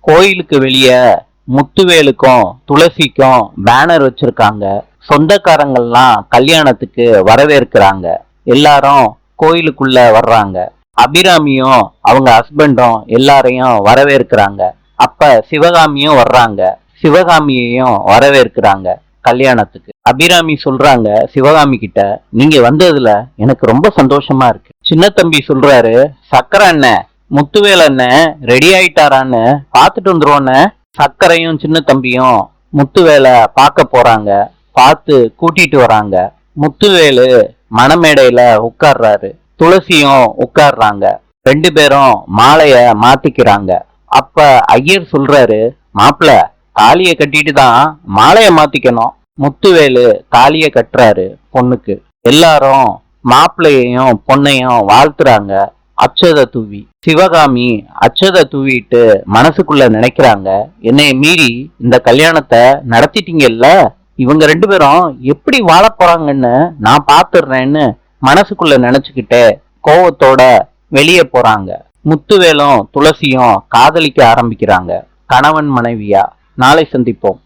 கோயிலுக்கு வெளியே முத்துவேலுக்கும் துளசிக்கும் பேனர் வச்சிருக்காங்க. சொந்தக்காரங்கள்லாம் கல்யாணத்துக்கு வரவேற்கிறாங்க. எல்லாரும் கோயிலுக்குள்ள வர்றாங்க. அபிராமியும் அவங்க ஹஸ்பண்டும் எல்லாரையும் வரவேற்கிறாங்க. அப்ப சிவகாமியும் வர்றாங்க. சிவகாமியையும் வரவேற்கிறாங்க கல்யாணத்துக்கு. அபிராமி சொல்றாங்க சிவகாமி கிட்ட, நீங்க வந்ததுல எனக்கு ரொம்ப சந்தோஷமா இருக்கு. சின்ன தம்பி சொல்றாரு, சக்கரை அண்ணன் முத்துவேல் அண்ணன் ரெடி ஆயிட்டாரான்னு பாத்துட்டு வந்துருவோன்னு. சக்கரையும் சின்ன தம்பியும் முத்துவேலை பார்க்க போறாங்க. பார்த்து கூட்டிட்டு வராங்க. முத்துவேலு மணமேடையில உட்கார்றாரு. துளசியும் உட்கார்றாங்க. ரெண்டு பேரும் மாலைய மாத்திக்கிறாங்க. அப்ப ஐயர் சொல்றாரு, மாப்பிள்ள தாலிய கட்டிட்டு தான் மாலைய மாத்திக்கணும். முத்துவேலு தாலிய கட்டுறாரு பொண்ணுக்கு. எல்லாரும் மாப்பிள்ளையையும் பொண்ணையும் வாழ்த்துறாங்க அச்சத தூவி. சிவகாமி அச்சத தூவிட்டு மனசுக்குள்ள நினைக்கிறாங்க, என்னைய மீறி இந்த கல்யாணத்தை நடத்திட்டீங்கல்ல, இவங்க ரெண்டு பேரும் எப்படி வாழ போறாங்கன்னு நான் பாத்துடுறேன்னு மனசுக்குள்ள நினைச்சுக்கிட்டே கோவத்தோட வெளியே போறாங்க. முத்துவேலும் துளசியும் காதலிக்க ஆரம்பிக்கிறாங்க, கணவன் மனைவியா. நாளை சந்திப்போம்.